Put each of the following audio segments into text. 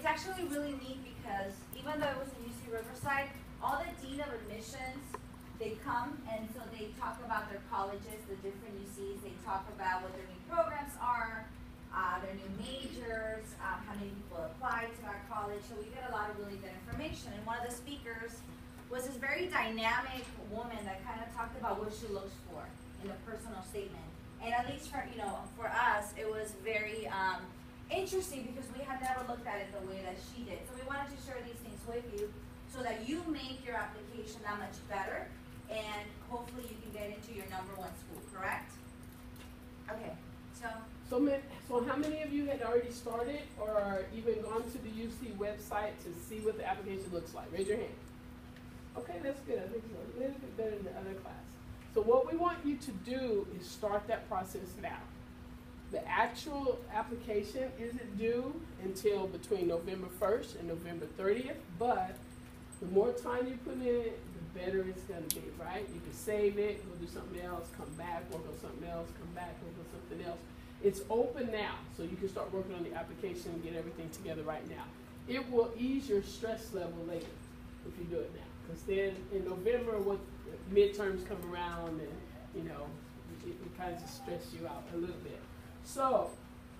it's actually really neat because even though it was in UC Riverside, all the dean of admissions, they come and so they talk about their colleges, the different UCs. They talk about what their new programs are, their new majors, how many people apply to our college. So we get a lot of really good information. And one of the speakers was this very dynamic woman that kind of talked about what she looks for in a personal statement. And at least for, you know, for us, it was very interesting because we had never looked at it the way that she did. So we wanted to share these things with you so that you make your application that much better and hopefully you can get into your #1 school, correct? Okay, so how many of you had already started or even gone to the UC website to see what the application looks like? Raise your hand. Okay, that's good. I think it's a little bit better than the other class. So what we want you to do is start that process now. The actual application isn't due until between November 1st and November 30th, but the more time you put in, the better it's going to be, right? You can save it, go do something else, come back, work on something else, come back, work on something else. It's open now, so you can start working on the application and get everything together right now. It will ease your stress level later if you do it now. Because then in November, what midterms come around and, you know, it kind of just stress you out a little bit. So,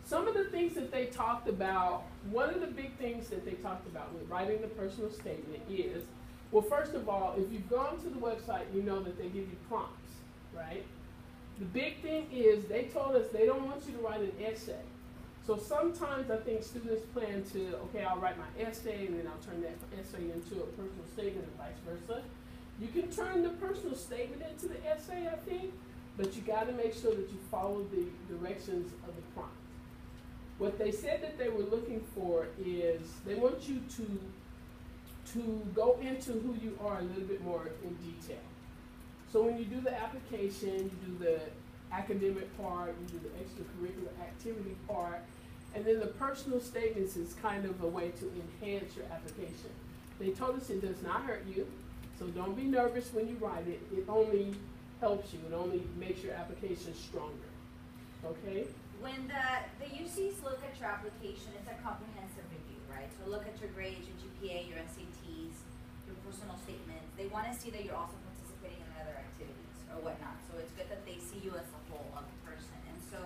some of the things that they talked about, one of the big things that they talked about with writing the personal statement is, well, first of all, if you've gone to the website, you know that they give you prompts, right? The big thing is they told us they don't want you to write an essay. So sometimes I think students plan to, okay, I'll write my essay and then I'll turn that essay into a personal statement and vice versa. You can turn the personal statement into the essay, I think, but you got to make sure that you follow the directions of the prompt. What they said that they were looking for is they want you to go into who you are a little bit more in detail. So when you do the application, you do the academic part, you do the extracurricular activity part, and then the personal statements is kind of a way to enhance your application. They told us it does not hurt you, so don't be nervous when you write it. It only helps you. It only makes your application stronger. Okay? when the UCs look at your application, it's a comprehensive review, right? So look at your grades, your GPA, your SATs, your personal statements. They want to see that you're also participating in other activities or whatnot. So it's good that they see you as a whole of a person. And so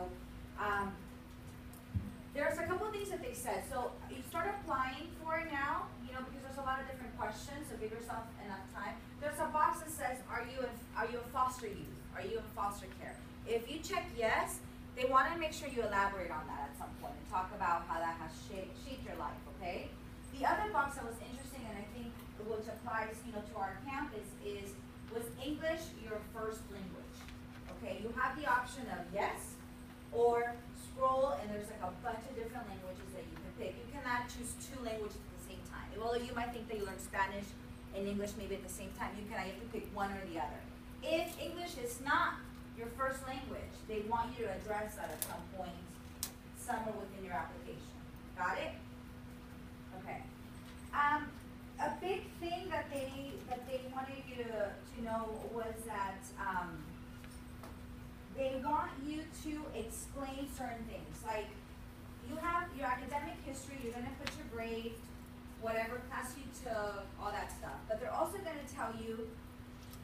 there's a couple of things that they said. So you start applying for it now, you know, because there's a lot of different questions, so give yourself enough time. There's a box that says, are you a foster youth? Are you in foster care? If you check yes, they want to make sure you elaborate on that at some point and talk about how that has shaped your life, okay? The other box that was interesting, and I think which applies, you know, to our campus is, was English your first language? Okay, you have the option of yes, or scroll, and there's like a bunch of different languages that you can pick. You cannot choose 2 languages at the same time. Although you might think that you learn Spanish and English maybe at the same time, you have to pick one or the other. If English is not your first language, they want you to address that at some point somewhere within your application. Got it? Okay. A big thing that they wanted you to know was that they want you to explain certain things. Like, you have your academic history, you're going to put your grade, whatever class you took, all that stuff. But they're also going to tell you,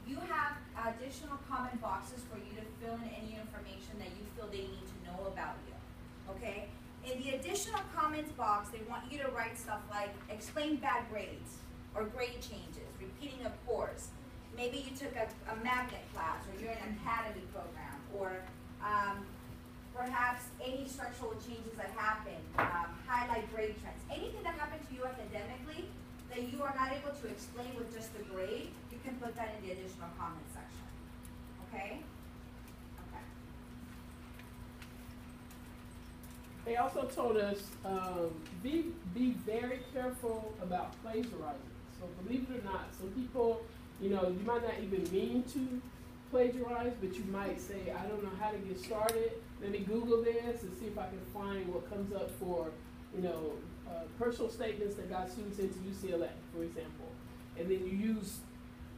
you have additional comment boxes for you to fill in any information that you feel they need to know about you, okay? In the additional comments box, they want you to write stuff like, explain bad grades, or grade changes, repeating a course. Maybe you took a magnet class, or you're in an academy program, or perhaps any structural changes that happen, highlight grade trends. Anything that happened to you academically that you are not able to explain with just the grade, you can put that in the additional comment section. Okay? Okay. They also told us be very careful about plagiarizing. So believe it or not, some people, you know, you might not even mean to plagiarize, but you might say, I don't know how to get started. Let me Google this and see if I can find what comes up for, you know, personal statements that got students into UCLA, for example. And then you use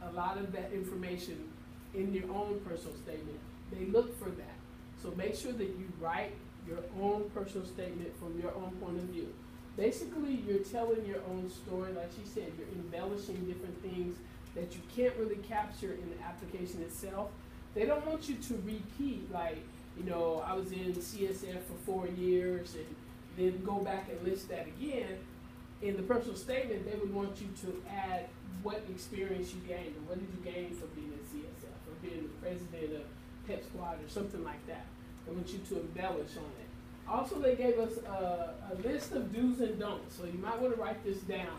a lot of that information in your own personal statement. They look for that. So make sure that you write your own personal statement from your own point of view. Basically, you're telling your own story. Like she said, you're embellishing different things that you can't really capture in the application itself. They don't want you to repeat, like, you know, I was in CSF for 4 years and then go back and list that again. In the personal statement, they would want you to add what experience you gained or what did you gain from being in CSF or being the president of Pep Squad or something like that. They want you to embellish on it. Also, they gave us a list of do's and don'ts, so you might want to write this down.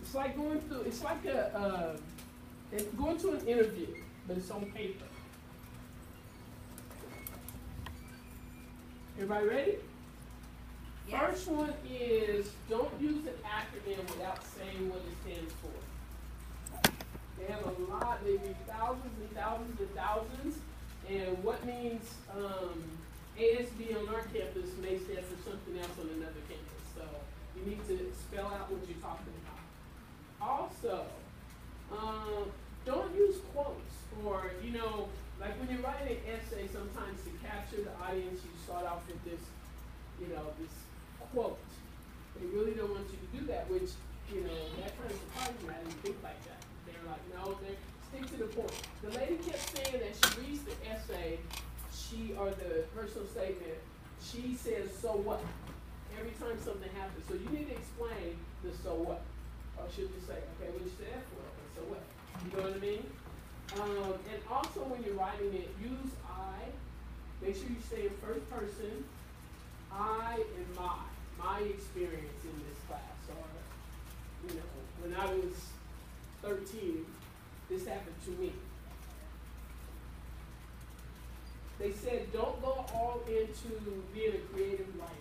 It's like going through, it's like going to an interview, but it's on paper. Everybody ready? Yes. First one is don't use an acronym without saying what it stands for. They have a lot, they read thousands and thousands and thousands, and what means ASB on our campus may stand for something else on another campus. So you need to spell out what you're talking about. Also, don't use quotes or, you know, like when you're writing an essay, sometimes to capture the audience, you start off with this, you know, this quote. They really don't want you to do that, which, you know, that kind of surprises me. I didn't think like that. They're like, no, they stick to the point. The lady kept saying that she reads the essay, or the personal statement, she says, so what? Every time something happens. So you need to explain the so what. Or should you say, okay, what you said for it, so what? You know what I mean? And also when you're writing it, use I. Make sure you say in first person, I and my experience in this class. Or, you know, when I was 13, this happened to me. They said don't go all into being a creative writer.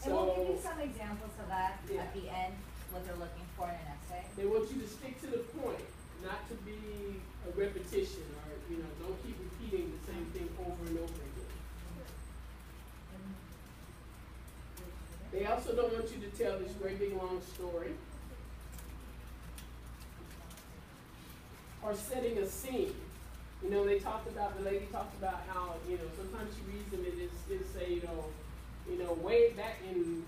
And we'll give you some examples of that at the end, what they're looking for in an essay. They want you to stick to the point, not to be a repetition or, you know, don't keep repeating the same thing over and over again. They also don't want you to tell this great big long story or setting a scene. You know, the lady talked about how, you know, sometimes she reads them and it say, you know, way back in,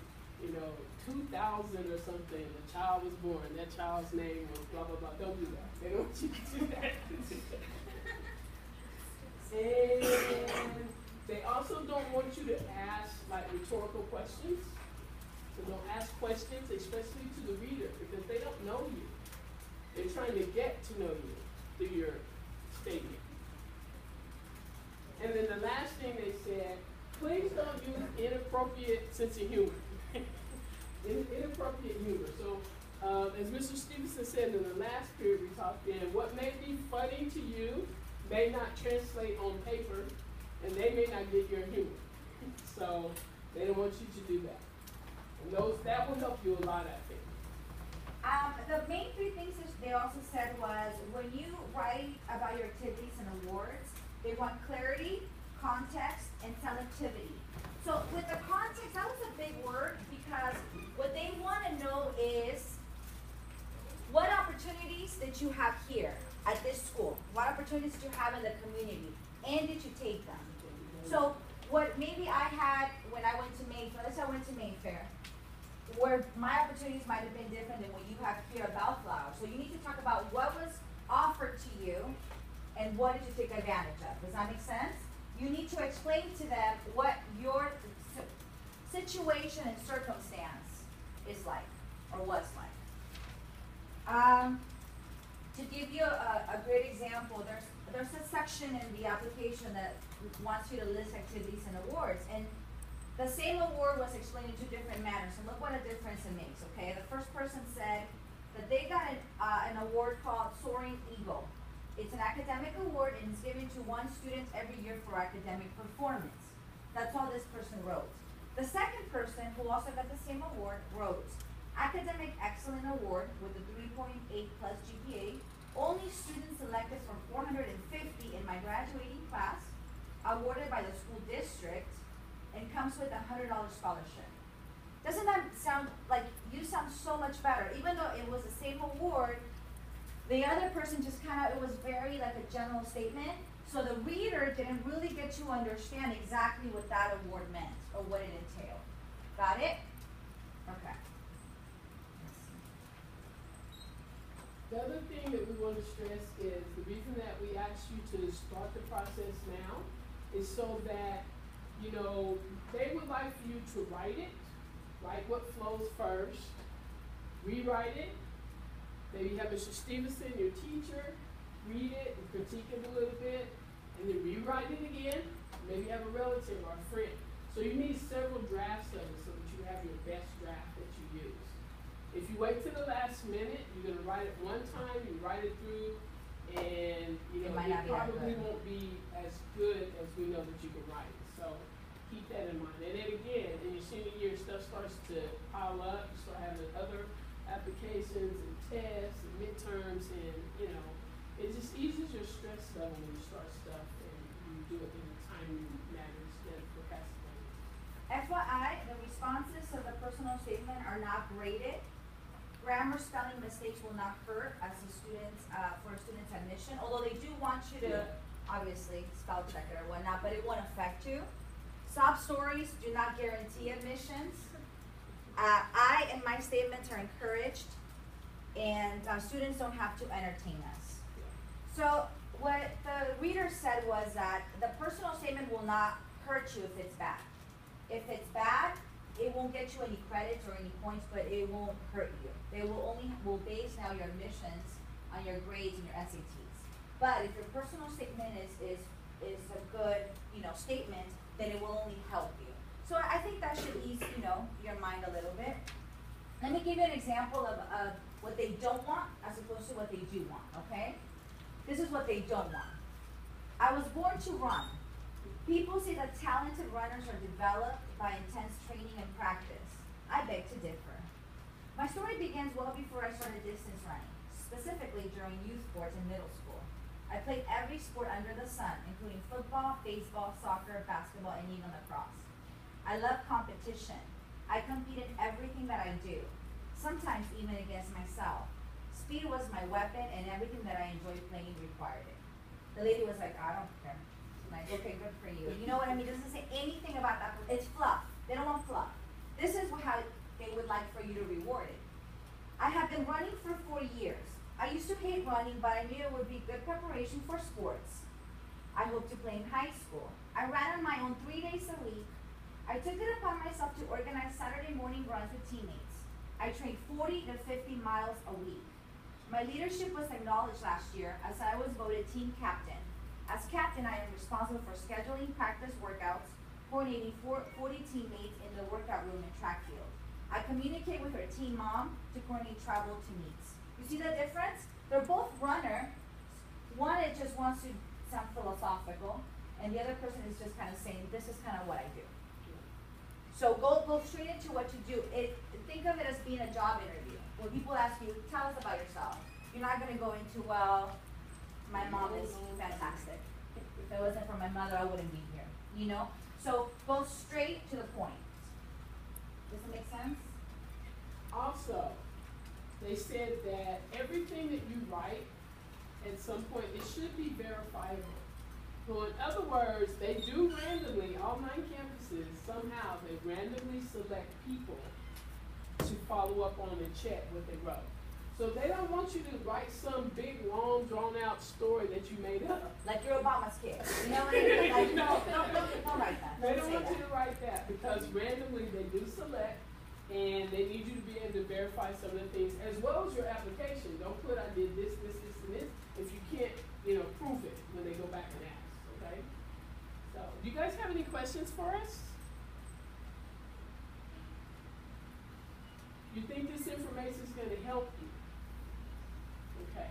2000 or something, a child was born. That child's name was blah, blah, blah. Don't do that. They don't want you to do that. And they also don't want you to ask, like, rhetorical questions. So don't ask questions, especially to the reader, because they don't know you. They're trying to get to know you through your statement. And then the last thing they said, please don't use inappropriate sense of humor. Inappropriate humor. So, as Mr. Stevenson said in the last period we talked in, what may be funny to you may not translate on paper, and they may not get your humor. So, they don't want you to do that. And that will help you a lot, I think. The main three things that they also said was when you write about your activities and awards, they want clarity, context, and selectivity. So with the context, that was a big word because what they want to know is what opportunities that you have here at this school, what opportunities do you have in the community, and did you take them? So what maybe I had when I went to Mayfair, let's say I went to Mayfair, where my opportunities might have been different than what you have here at Bellflower. So you need to talk about what was offered to you and what did you take advantage of. Does that make sense? You need to explain to them what your situation and circumstance is like or was like. To give you a great example, there's a section in the application that wants you to list activities and awards. And the same award was explained in two different manners, and look what a difference it makes, okay? The first person said that they got an award called Soaring Eagle. It's an academic award, and it's given to one student every year for academic performance. That's all this person wrote. The second person, who also got the same award, wrote, Academic Excellent Award with a 3.8 plus GPA, only students selected from 450 in my graduating class, awarded by the school district, and comes with a $100 scholarship. Doesn't that sound like you sound so much better? Even though it was the same award, The other person just kind of, it was very like a general statement. So the reader didn't really get to understand exactly what that award meant or what it entailed. Got it? Okay. The other thing that we want to stress is the reason that we ask you to start the process now is so that, you know, they would like for you to write it, write what flows first, rewrite it, maybe have Mr. Stevenson, your teacher, read it and critique it a little bit, and then rewrite it again, maybe have a relative or a friend. So you need several drafts of it so that you have your best draft that you use. If you wait till the last minute, you're gonna write it one time, you write it through, and you know, it probably won't be as good as we know that you can write it. So keep that in mind. And then again, in your senior year, stuff starts to pile up, you start having other applications and tests and midterms, and you know, it just eases your stress level when you start stuff and you do it in a timely manner instead of procrastinating. FYI, the responses to the personal statement are not graded. Grammar, spelling mistakes will not hurt as a student, for a student's admission, although they do want you to obviously spell check it or whatnot, but it won't affect you. Sob stories do not guarantee admissions. I and my statements are encouraged, and students don't have to entertain us. So what the reader said was that the personal statement will not hurt you if it's bad. If it's bad, it won't get you any credits or any points, but it won't hurt you. They will base now your admissions on your grades and your SATs. But if your personal statement is a good, you know, statement, then it will only help you. So I think that should ease, you know, your mind a little bit. Let me give you an example of what they don't want as opposed to what they do want, okay? This is what they don't want. I was born to run. People say that talented runners are developed by intense training and practice. I beg to differ. My story begins well before I started distance running, specifically during youth sports in middle school. I played every sport under the sun, including football, baseball, soccer, basketball, and even lacrosse. I love competition. I compete in everything that I do, sometimes even against myself. Speed was my weapon, and everything that I enjoyed playing required it. The lady was like, I don't care. Like, okay, good for you. You know what I mean? It doesn't say anything about that. It's fluff. They don't want fluff. This is how they would like for you to reward it. I have been running for 4 years. I used to hate running, but I knew it would be good preparation for sports. I hope to play in high school. I ran on my own 3 days a week. I took it upon myself to organize Saturday morning runs with teammates. I trained 40 to 50 miles a week. My leadership was acknowledged last year as I was voted team captain. As captain, I am responsible for scheduling practice workouts, coordinating 40 teammates in the workout room and track field. I communicate with our team mom to coordinate travel to meets. You see the difference? They're both runners. One, it just wants to sound philosophical, and the other person is just kind of saying, this is kind of what I do. So go straight into what you do. Think of it as being a job interview. When people ask you, tell us about yourself, you're not going to go into, well, my mom is fantastic. If it wasn't for my mother, I wouldn't be here. You know? So go straight to the point. Does it make sense? Also, they said that everything that you write, at some point, it should be verifiable. So in other words, they do randomly, all 9 campuses, somehow they randomly select people to follow up on and check what they wrote. So they don't want you to write some big, long, drawn-out story that you made up. Like you're Obama's kid. You know what I mean? Like, don't write that. They don't want you to write that because randomly they do select, and they need you to be able to verify some of the things as well as your application. Don't put I did this, this, this, and this if you can't, you know, prove it when they go back and ask. Okay? So, do you guys have any questions for us? You think this information is going to help you? Okay.